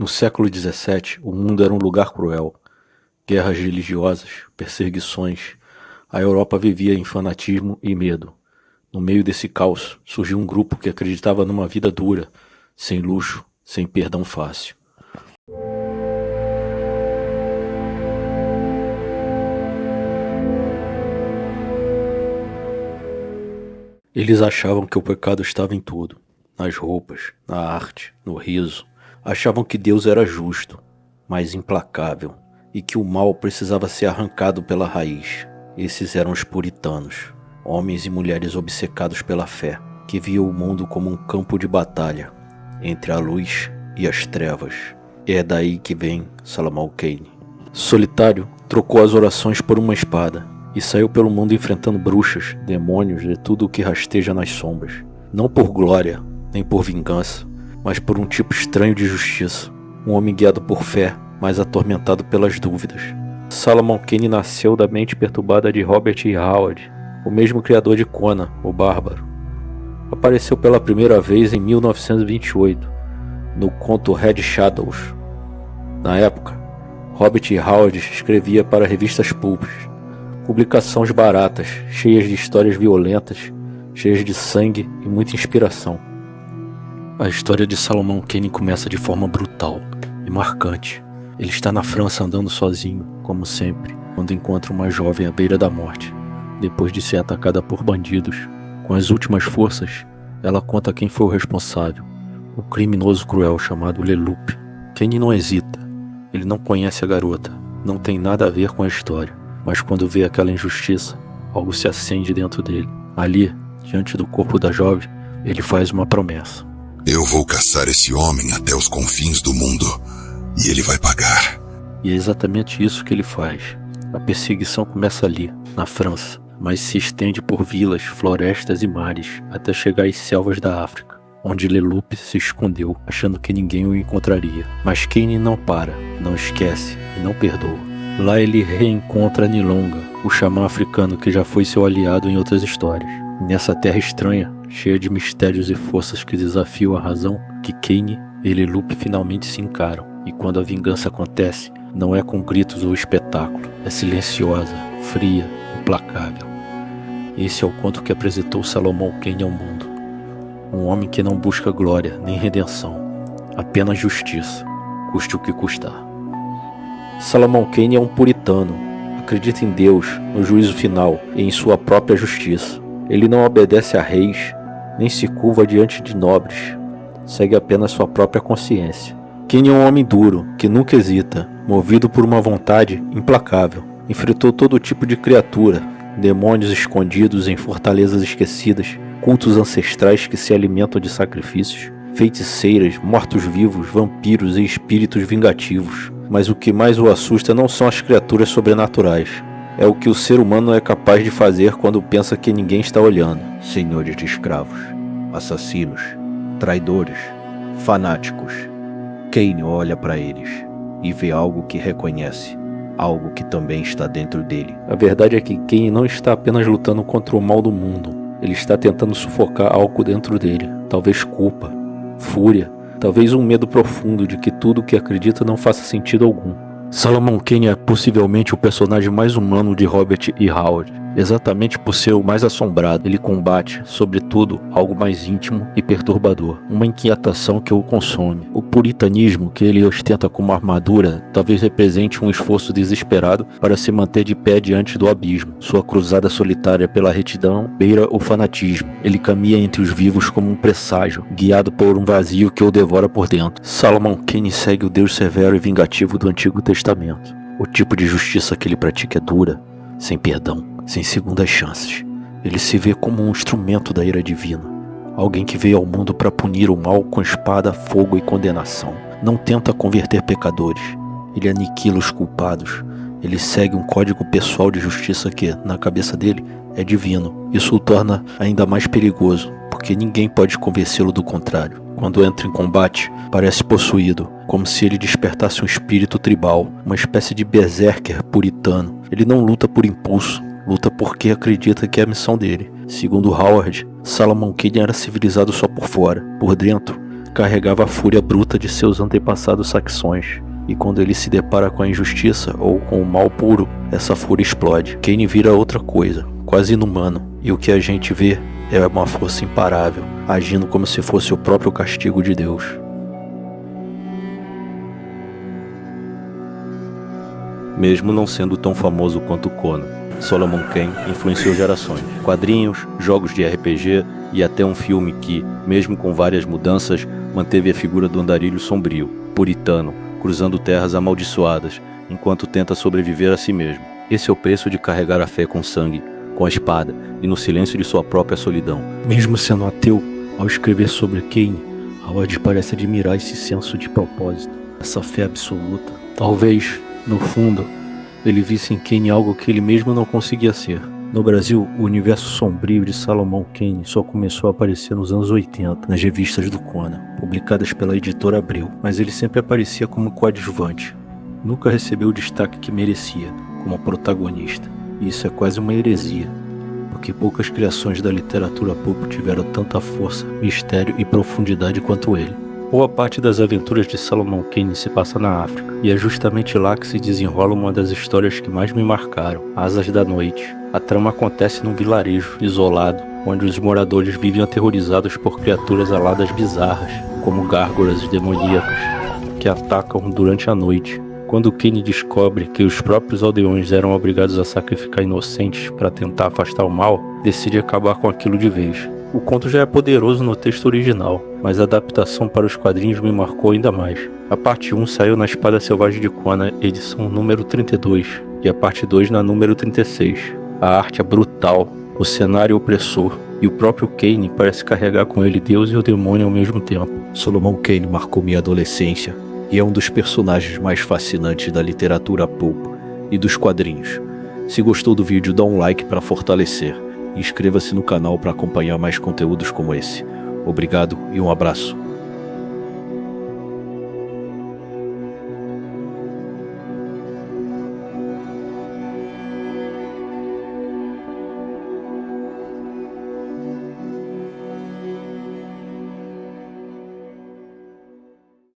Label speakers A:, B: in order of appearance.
A: No século XVII, o mundo era um lugar cruel. Guerras religiosas, perseguições. A Europa vivia em fanatismo e medo. No meio desse caos, surgiu um grupo que acreditava numa vida dura, sem luxo, sem perdão fácil. Eles achavam que o pecado estava em tudo, nas roupas, na arte, no riso. Achavam que Deus era justo, mas implacável, e que o mal precisava ser arrancado pela raiz. Esses eram os puritanos, homens e mulheres obcecados pela fé, que viam o mundo como um campo de batalha, entre a luz e as trevas. É daí que vem Solomon Kane. Solitário, trocou as orações por uma espada, e saiu pelo mundo enfrentando bruxas, demônios e tudo o que rasteja nas sombras. Não por glória, nem por vingança, mas por um tipo estranho de justiça. Um homem guiado por fé, mas atormentado pelas dúvidas. Solomon Kane nasceu da mente perturbada de Robert E. Howard, o mesmo criador de Conan, o Bárbaro. Apareceu pela primeira vez em 1928, no conto Red Shadows. Na época, Robert E. Howard escrevia para revistas pulps, publicações baratas, cheias de histórias violentas, cheias de sangue e muita inspiração. A história de Solomon Kane começa de forma brutal e marcante. Ele está na França andando sozinho, como sempre, quando encontra uma jovem à beira da morte. Depois de ser atacada por bandidos, com as últimas forças, ela conta quem foi o responsável, um criminoso cruel chamado Leloup. Kane não hesita. Ele não conhece a garota, não tem nada a ver com a história. Mas quando vê aquela injustiça, algo se acende dentro dele. Ali, diante do corpo da jovem, ele faz uma promessa.
B: Eu vou caçar esse homem até os confins do mundo, e ele vai pagar.
A: E é exatamente isso que ele faz. A perseguição começa ali, na França, mas se estende por vilas, florestas e mares, até chegar às selvas da África, onde Leloup se escondeu, achando que ninguém o encontraria. Mas Kane não para, não esquece e não perdoa. Lá ele reencontra Nilonga, o xamã africano que já foi seu aliado em outras histórias. Nessa terra estranha, cheia de mistérios e forças que desafiam a razão, que Kane e Leloup finalmente se encaram. E quando a vingança acontece, não é com gritos ou espetáculo, é silenciosa, fria, implacável. Esse é o conto que apresentou Solomon Kane ao mundo. Um homem que não busca glória nem redenção, apenas justiça, custe o que custar. Solomon Kane é um puritano, acredita em Deus, no juízo final e em sua própria justiça. Ele não obedece a reis, nem se curva diante de nobres, segue apenas sua própria consciência. Kane é um homem duro, que nunca hesita, movido por uma vontade implacável. Enfrentou todo tipo de criatura, demônios escondidos em fortalezas esquecidas, cultos ancestrais que se alimentam de sacrifícios, feiticeiras, mortos-vivos, vampiros e espíritos vingativos. Mas o que mais o assusta não são as criaturas sobrenaturais. É o que o ser humano é capaz de fazer quando pensa que ninguém está olhando. Senhores de escravos, assassinos, traidores, fanáticos. Kane olha para eles e vê algo que reconhece, algo que também está dentro dele. A verdade é que Kane não está apenas lutando contra o mal do mundo. Ele está tentando sufocar algo dentro dele. Talvez culpa, fúria, talvez um medo profundo de que tudo o que acredita não faça sentido algum. Solomon Kane é possivelmente o personagem mais humano de Robert E. Howard. Exatamente por ser o mais assombrado, ele combate, sobretudo, algo mais íntimo e perturbador. Uma inquietação que o consome. O puritanismo que ele ostenta como armadura talvez represente um esforço desesperado para se manter de pé diante do abismo. Sua cruzada solitária pela retidão beira o fanatismo. Ele caminha entre os vivos como um presságio, guiado por um vazio que o devora por dentro. Solomon Kane segue o Deus severo e vingativo do Antigo Testamento. O tipo de justiça que ele pratica é dura, sem perdão, sem segundas chances. Ele se vê como um instrumento da ira divina, alguém que veio ao mundo para punir o mal com espada, fogo e condenação. Não tenta converter pecadores, ele aniquila os culpados. Ele segue um código pessoal de justiça que, na cabeça dele, é divino. Isso o torna ainda mais perigoso, porque ninguém pode convencê-lo do contrário. Quando entra em combate, parece possuído, como se ele despertasse um espírito tribal, uma espécie de berserker puritano. Ele não luta por impulso, luta porque acredita que é a missão dele. Segundo Howard, Solomon Kane era civilizado só por fora. Por dentro, carregava a fúria bruta de seus antepassados saxões. E quando ele se depara com a injustiça ou com o mal puro, essa fúria explode. Kane vira outra coisa, quase inumano. E o que a gente vê é uma força imparável, agindo como se fosse o próprio castigo de Deus. Mesmo não sendo tão famoso quanto Conan, Solomon Kane influenciou gerações. Quadrinhos, jogos de RPG e até um filme que, mesmo com várias mudanças, manteve a figura do andarilho sombrio, puritano, cruzando terras amaldiçoadas, enquanto tenta sobreviver a si mesmo. Esse é o preço de carregar a fé com sangue, com a espada e no silêncio de sua própria solidão. Mesmo sendo ateu, ao escrever sobre Kane, Howard parece admirar esse senso de propósito, essa fé absoluta. Talvez, no fundo, ele visse em Kane algo que ele mesmo não conseguia ser. No Brasil, o universo sombrio de Solomon Kane só começou a aparecer nos anos 80, nas revistas do Conan, publicadas pela editora Abril, mas ele sempre aparecia como coadjuvante. Nunca recebeu o destaque que merecia, como protagonista. E isso é quase uma heresia, porque poucas criações da literatura pulp tiveram tanta força, mistério e profundidade quanto ele. Boa parte das aventuras de Solomon Kane se passa na África, e é justamente lá que se desenrola uma das histórias que mais me marcaram, Asas da Noite. A trama acontece num vilarejo isolado, onde os moradores vivem aterrorizados por criaturas aladas bizarras, como gárgolas demoníacas, que atacam durante a noite. Quando Kane descobre que os próprios aldeões eram obrigados a sacrificar inocentes para tentar afastar o mal, decide acabar com aquilo de vez. O conto já é poderoso no texto original, mas a adaptação para os quadrinhos me marcou ainda mais. A parte 1 saiu na Espada Selvagem de Conan, edição número 32, e a parte 2 na número 36. A arte é brutal, o cenário opressor, e o próprio Kane parece carregar com ele Deus e o demônio ao mesmo tempo. Solomon Kane marcou minha adolescência, e é um dos personagens mais fascinantes da literatura pulp e dos quadrinhos. Se gostou do vídeo, dá um like para fortalecer. E inscreva-se no canal para acompanhar mais conteúdos como esse. Obrigado e um abraço.